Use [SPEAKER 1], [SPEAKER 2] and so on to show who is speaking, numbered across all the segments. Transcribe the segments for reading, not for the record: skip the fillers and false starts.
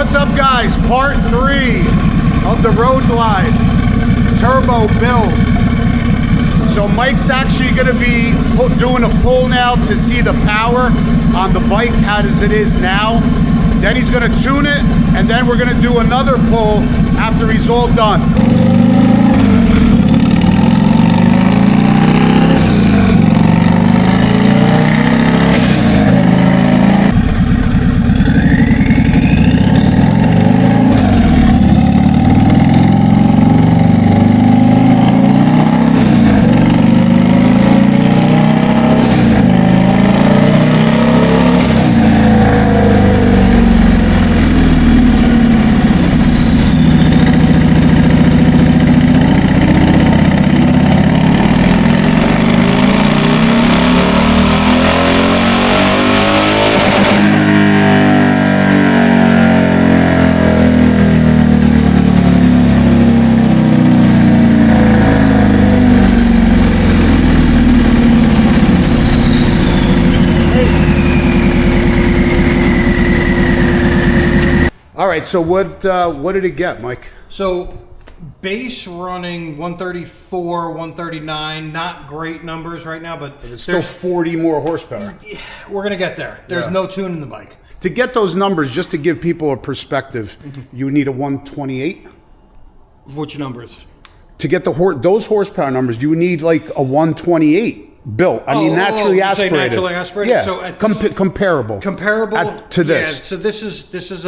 [SPEAKER 1] What's up, guys? Part 3 of the Road Glide turbo build. So Mike's actually going to be doing a pull now to see the power on the bike, how does it is now. Then he's going to tune it, and then we're going to do another pull after he's all done. All right, so what did it get, Mike?
[SPEAKER 2] So base running 134, 139, not great numbers right now, but
[SPEAKER 1] it's still 40 more horsepower.
[SPEAKER 2] We're gonna get there. There's no tune in the bike.
[SPEAKER 1] To get those numbers, just to give people a perspective, you need a 128.
[SPEAKER 2] Which numbers?
[SPEAKER 1] To get those horsepower numbers, you need like a 128 built. I mean, naturally aspirated.
[SPEAKER 2] Naturally aspirated.
[SPEAKER 1] Yeah,
[SPEAKER 2] so
[SPEAKER 1] comparable.
[SPEAKER 2] Comparable
[SPEAKER 1] to this.
[SPEAKER 2] Yeah, so this is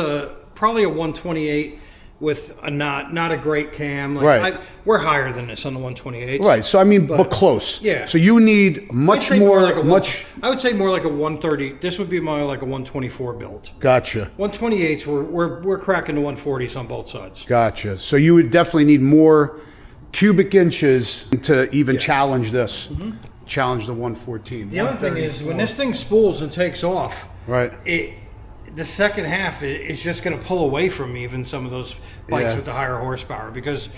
[SPEAKER 2] probably a 128 with a not a great cam. Like
[SPEAKER 1] right.
[SPEAKER 2] We're higher than this on the 128s.
[SPEAKER 1] Right. So I mean, but close.
[SPEAKER 2] Yeah.
[SPEAKER 1] So you need much more.
[SPEAKER 2] I would say more like a 130. This would be more like a 124 build.
[SPEAKER 1] Gotcha.
[SPEAKER 2] 128s. We're cracking the 140s on both sides.
[SPEAKER 1] Gotcha. So you would definitely need more cubic inches to even challenge this. Challenge the 114.
[SPEAKER 2] The other thing is when this thing spools and takes off.
[SPEAKER 1] Right.
[SPEAKER 2] The second half is just going to pull away from even some of those bikes with the higher horsepower, because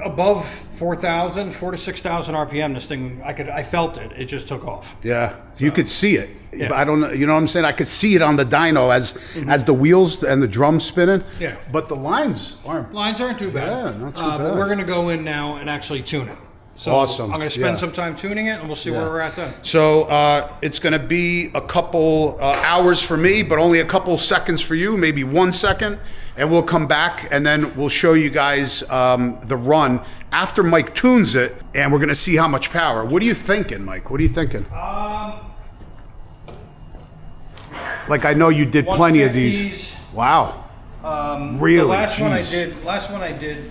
[SPEAKER 2] above 4,000, 4,000 to 6,000 RPM, this thing, I felt it. It just took off.
[SPEAKER 1] Yeah, so you could see it. Yeah. I don't know, you know what I'm saying? I could see it on the dyno as the wheels and the drums spinning.
[SPEAKER 2] Yeah.
[SPEAKER 1] But the lines aren't
[SPEAKER 2] too bad.
[SPEAKER 1] Yeah, not too bad.
[SPEAKER 2] But we're going to go in now and actually tune it. So
[SPEAKER 1] awesome.
[SPEAKER 2] I'm going to spend some time tuning it, and we'll see where we're at then. So
[SPEAKER 1] it's going to be a couple hours for me, but only a couple seconds for you, maybe 1 second. And we'll come back, and then we'll show you guys the run after Mike tunes it, and we're going to see how much power. What are you thinking, Mike? What are you thinking? Like, I know you did plenty of these. Wow. Really?
[SPEAKER 2] The last one I did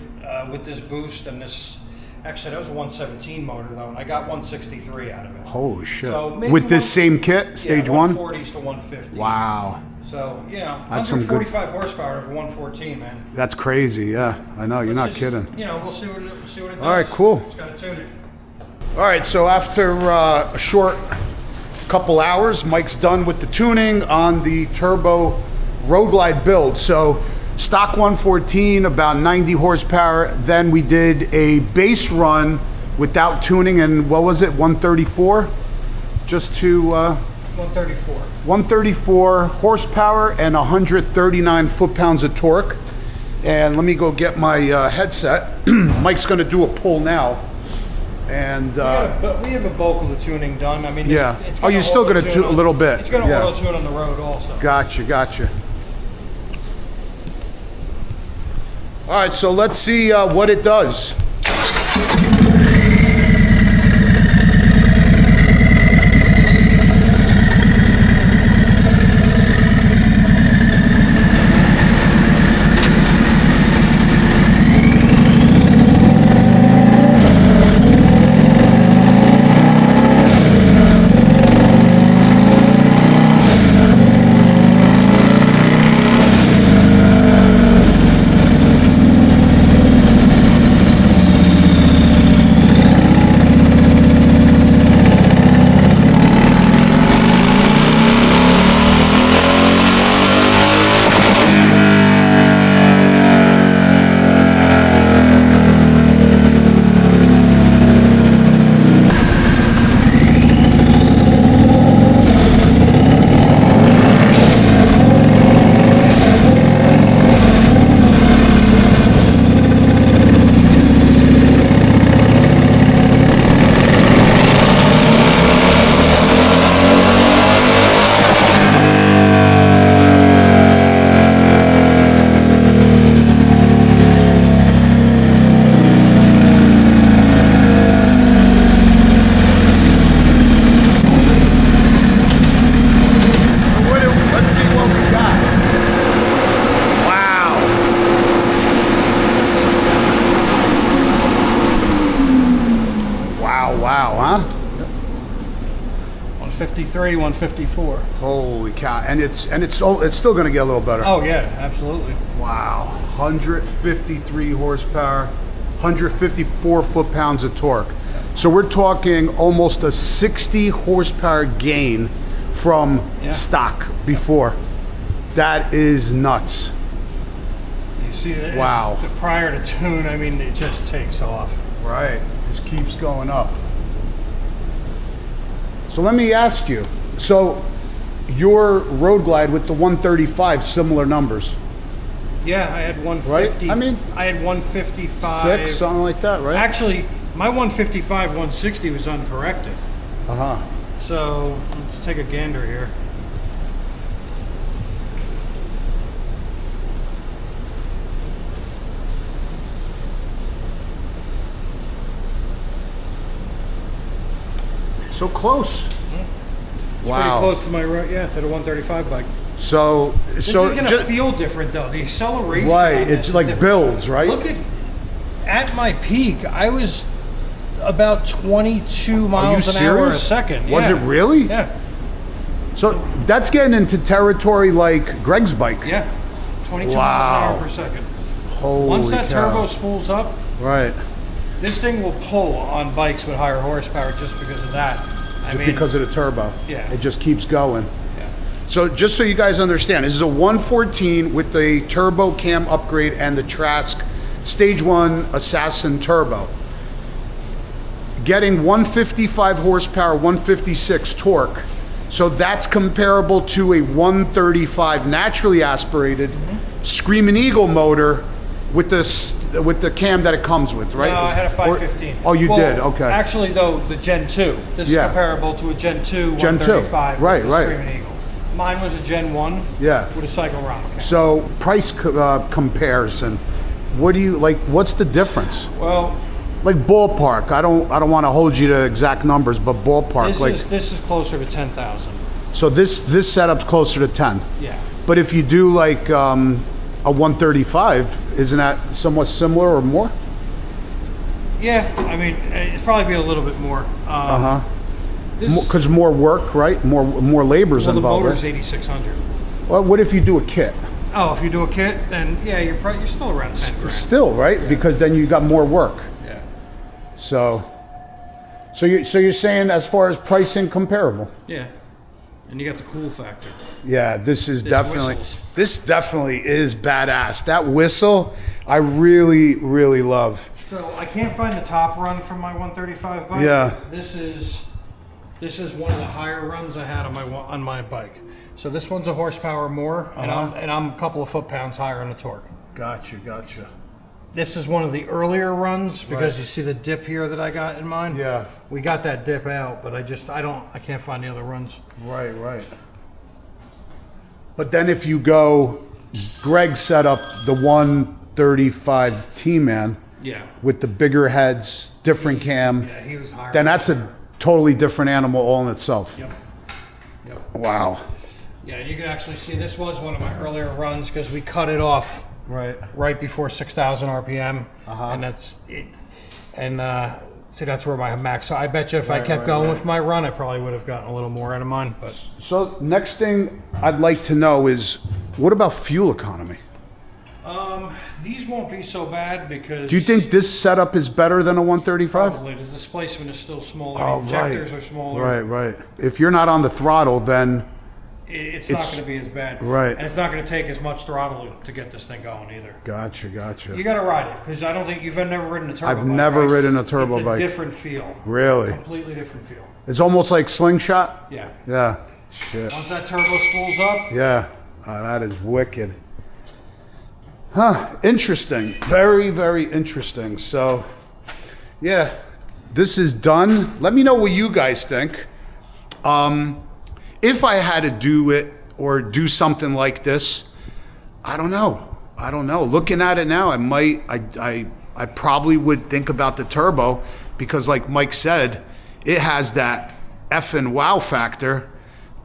[SPEAKER 2] with this boost and this. Actually, that was a 117 motor, though, and I got 163 out of it.
[SPEAKER 1] Holy shit.
[SPEAKER 2] So
[SPEAKER 1] with this same kit, stage 1?
[SPEAKER 2] 140s to 150.
[SPEAKER 1] Wow.
[SPEAKER 2] So,
[SPEAKER 1] that's
[SPEAKER 2] 145 horsepower for 114, man.
[SPEAKER 1] That's crazy, yeah. I know, you're not kidding.
[SPEAKER 2] We'll see what it does.
[SPEAKER 1] All right, cool.
[SPEAKER 2] Just got to tune it.
[SPEAKER 1] All right, so after a short couple hours, Mike's done with the tuning on the turbo Road Glide build. So stock 114, about 90 horsepower. Then we did a base run without tuning, and what was it, 134? Just to
[SPEAKER 2] 134.
[SPEAKER 1] 134 horsepower and 139 foot-pounds of torque. And let me go get my headset. Mike's going to do a pull now. And
[SPEAKER 2] but we have a bulk of the tuning done. I mean, it's
[SPEAKER 1] you're still going to tune a little bit.
[SPEAKER 2] It's going to auto tune on the road also.
[SPEAKER 1] Gotcha. All right, so let's see what it does.
[SPEAKER 2] 153, 154.
[SPEAKER 1] Holy cow! And it's still going to get a little better.
[SPEAKER 2] Oh yeah, absolutely.
[SPEAKER 1] Wow, 153 horsepower, 154 foot-pounds of torque. So we're talking almost a 60 horsepower gain from stock before. That is nuts.
[SPEAKER 2] You see that?
[SPEAKER 1] Wow.
[SPEAKER 2] Prior to tune, I mean, it just takes off.
[SPEAKER 1] Right, just keeps going up. So let me ask you, so your Road Glide with the 135, similar numbers?
[SPEAKER 2] Yeah, I had 150.
[SPEAKER 1] Right? I mean,
[SPEAKER 2] I had 155.
[SPEAKER 1] 6, something like that, right?
[SPEAKER 2] Actually, my 155, 160 was uncorrected.
[SPEAKER 1] Uh-huh.
[SPEAKER 2] So let's take a gander here.
[SPEAKER 1] So close.
[SPEAKER 2] It's
[SPEAKER 1] Wow.
[SPEAKER 2] pretty close to my right, to the 135 bike.
[SPEAKER 1] So
[SPEAKER 2] This is gonna feel different though. The acceleration.
[SPEAKER 1] right,
[SPEAKER 2] on this
[SPEAKER 1] it's
[SPEAKER 2] is
[SPEAKER 1] like
[SPEAKER 2] different.
[SPEAKER 1] builds, right?
[SPEAKER 2] Look at my peak, I was about 22 miles an hour a second.
[SPEAKER 1] Was it really?
[SPEAKER 2] Yeah.
[SPEAKER 1] So that's getting into territory like Greg's bike.
[SPEAKER 2] Yeah. 22
[SPEAKER 1] Wow.
[SPEAKER 2] miles an hour per second.
[SPEAKER 1] Holy
[SPEAKER 2] Once that
[SPEAKER 1] cow.
[SPEAKER 2] turbo spools up,
[SPEAKER 1] Right.
[SPEAKER 2] this thing will pull on bikes with higher horsepower just because of that. I mean,
[SPEAKER 1] Because of the turbo.
[SPEAKER 2] Yeah.
[SPEAKER 1] It just keeps going.
[SPEAKER 2] yeah.
[SPEAKER 1] So just so you guys understand, this is a 114 with the turbo cam upgrade and the Trask Stage 1 Assassin Turbo. Getting 155 horsepower, 156 torque. So that's comparable to a 135 naturally aspirated Screaming Eagle motor with the cam that it comes with, right?
[SPEAKER 2] No, I had a 515.
[SPEAKER 1] Oh, you did? Okay.
[SPEAKER 2] Actually, though, the Gen 2. This is comparable to a Gen 2
[SPEAKER 1] Gen 2.
[SPEAKER 2] 135
[SPEAKER 1] Right,
[SPEAKER 2] with the
[SPEAKER 1] right.
[SPEAKER 2] Screaming Eagle. Mine was a Gen 1
[SPEAKER 1] Yeah.
[SPEAKER 2] with a Cycle Rock.
[SPEAKER 1] So price comparison. What do you like? What's the difference?
[SPEAKER 2] Well,
[SPEAKER 1] Like ballpark. I don't want to hold you to exact numbers, but ballpark.
[SPEAKER 2] this is closer to 10,000.
[SPEAKER 1] So this setup's closer to 10.
[SPEAKER 2] Yeah.
[SPEAKER 1] But if you do like a 135, isn't that somewhat similar or more?
[SPEAKER 2] Yeah, I mean, it'd probably be a little bit more.
[SPEAKER 1] Because more work, right? More labor's
[SPEAKER 2] Well, the
[SPEAKER 1] involved.
[SPEAKER 2] motor's
[SPEAKER 1] Right?
[SPEAKER 2] 8,600.
[SPEAKER 1] Well, what if you do a kit?
[SPEAKER 2] Oh, if you do a kit, then yeah, you're still around 10 grand.
[SPEAKER 1] Still, right? Because then you got more work.
[SPEAKER 2] Yeah.
[SPEAKER 1] So you're saying as far as pricing comparable?
[SPEAKER 2] Yeah. And you got the cool factor.
[SPEAKER 1] Yeah, this
[SPEAKER 2] whistles.
[SPEAKER 1] definitely is badass. That whistle, I really, really love.
[SPEAKER 2] So I can't find the top run from my 135 bike.
[SPEAKER 1] Yeah.
[SPEAKER 2] This is one of the higher runs I had on my bike. So this one's a horsepower more, and I'm a couple of foot-pounds higher on the torque.
[SPEAKER 1] Gotcha.
[SPEAKER 2] This is one of the earlier runs because you see the dip here that I got in mine.
[SPEAKER 1] Yeah.
[SPEAKER 2] We got that dip out, but I can't find the other runs.
[SPEAKER 1] Right. But then if you go, Greg set up the 135 T-Man
[SPEAKER 2] Yeah.
[SPEAKER 1] with the bigger heads, different cam.
[SPEAKER 2] Yeah, he was higher.
[SPEAKER 1] Then that's a totally different animal all in itself.
[SPEAKER 2] Yep.
[SPEAKER 1] Wow.
[SPEAKER 2] Yeah, and you can actually see this was one of my earlier runs because we cut it off right before 6,000 RPM, and that's it. And see, that's where my max. So I bet you if I kept going with my run, I probably would have gotten a little more out of mine. But
[SPEAKER 1] So next thing I'd like to know is, what about fuel economy?
[SPEAKER 2] these won't be so bad because.
[SPEAKER 1] Do you think this setup is better than a 135?
[SPEAKER 2] Probably the displacement is still smaller.
[SPEAKER 1] Oh,
[SPEAKER 2] the injectors are smaller.
[SPEAKER 1] Right. If you're not on the throttle, then
[SPEAKER 2] It's not going to be as bad.
[SPEAKER 1] Right.
[SPEAKER 2] And it's not going to take as much throttle to get this thing going either.
[SPEAKER 1] Gotcha.
[SPEAKER 2] You got to ride it because I don't think you've never ridden a turbo
[SPEAKER 1] I've
[SPEAKER 2] bike.
[SPEAKER 1] never
[SPEAKER 2] right?
[SPEAKER 1] ridden a turbo
[SPEAKER 2] it's
[SPEAKER 1] bike.
[SPEAKER 2] It's a different feel.
[SPEAKER 1] Really?
[SPEAKER 2] Completely different feel.
[SPEAKER 1] It's almost like slingshot?
[SPEAKER 2] Yeah.
[SPEAKER 1] Yeah. Shit.
[SPEAKER 2] Once that turbo spools up.
[SPEAKER 1] Yeah. Oh, that is wicked. Huh. Interesting. Very, very interesting. So, yeah, this is done. Let me know what you guys think. If I had to do it or do something like this, I don't know. Looking at it now, I probably would think about the turbo because, like Mike said, it has that effing wow factor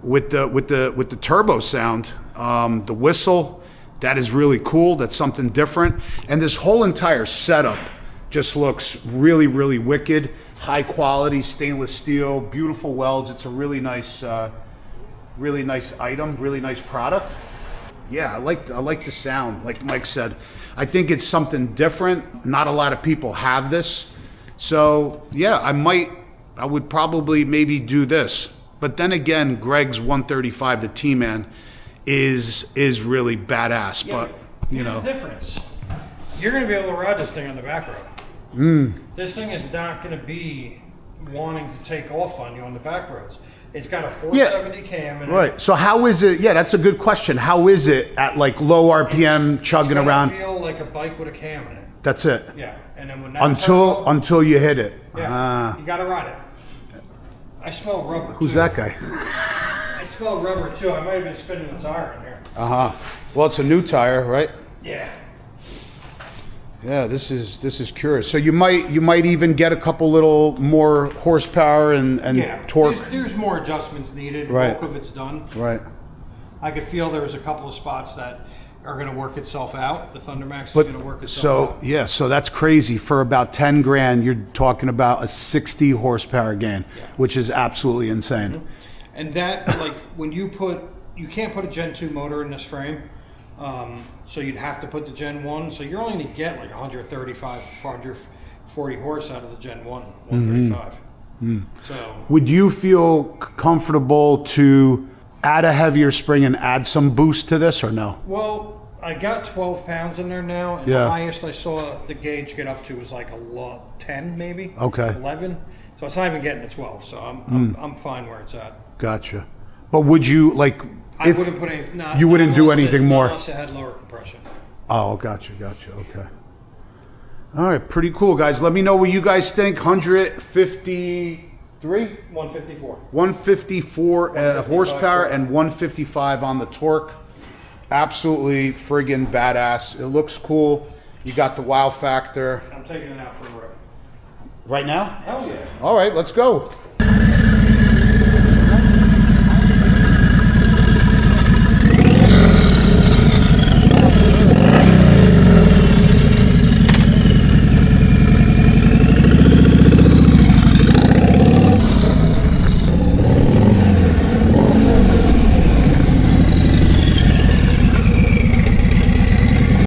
[SPEAKER 1] with the turbo sound. The whistle, that is really cool. That's something different. And this whole entire setup just looks really, really wicked. high quality stainless steel, beautiful welds. It's a really nice item, really nice product. Yeah, I like the sound. Like Mike said, I think it's something different. Not a lot of people have this, so yeah, I would probably maybe do this. But then again, Greg's 135, the T-Man, is really badass.
[SPEAKER 2] Yeah,
[SPEAKER 1] but you know,
[SPEAKER 2] the difference. You're going to be able to ride this thing on the back road. This thing is not going to be wanting to take off on you on the back roads. It's got a 470 cam in it.
[SPEAKER 1] Right. So how is it? Yeah, that's a good question. How is it at like low RPM chugging around?
[SPEAKER 2] Feel like a bike with a cam in it.
[SPEAKER 1] That's it.
[SPEAKER 2] Yeah, and then when that
[SPEAKER 1] until you hit it.
[SPEAKER 2] Yeah, you got to ride it. I smell rubber.
[SPEAKER 1] Who's
[SPEAKER 2] too.
[SPEAKER 1] that guy?
[SPEAKER 2] I smell rubber too. I might have been spinning the tire in here.
[SPEAKER 1] Well, it's a new tire, right?
[SPEAKER 2] Yeah.
[SPEAKER 1] Yeah, this is curious. So you might even get a couple little more horsepower and torque.
[SPEAKER 2] There's more adjustments needed.
[SPEAKER 1] Right.
[SPEAKER 2] The bulk of it's done.
[SPEAKER 1] Right.
[SPEAKER 2] I could feel there was a couple of spots that are going to work itself out. The Thundermax is going to work itself out.
[SPEAKER 1] Yeah, so that's crazy. For about 10 grand, you're talking about a 60 horsepower gain, which is absolutely insane.
[SPEAKER 2] Mm-hmm. And that, like, when you can't put a Gen 2 motor in this frame, so you'd have to put the Gen 1. So you're only going to get like 135, 140 horse out of the Gen 1, 135. So
[SPEAKER 1] would you feel comfortable to add a heavier spring and add some boost to this or no?
[SPEAKER 2] Well, I got 12 pounds in there now, and the highest I saw the gauge get up to was like 10 maybe.
[SPEAKER 1] Okay.
[SPEAKER 2] 11. So it's not even getting to 12. So I'm fine where it's at.
[SPEAKER 1] Gotcha. But would you like?
[SPEAKER 2] I wouldn't put any.
[SPEAKER 1] You wouldn't do anything more
[SPEAKER 2] unless it had lower compression.
[SPEAKER 1] Oh, gotcha. Okay. All right, pretty cool, guys. Let me know what you guys think. 153,
[SPEAKER 2] 154.
[SPEAKER 1] 154 horsepower and 155 on the torque. Absolutely friggin' badass. It looks cool. You got the wow factor.
[SPEAKER 2] I'm taking it out for a rip.
[SPEAKER 1] Right now?
[SPEAKER 2] Hell yeah.
[SPEAKER 1] All right, let's go.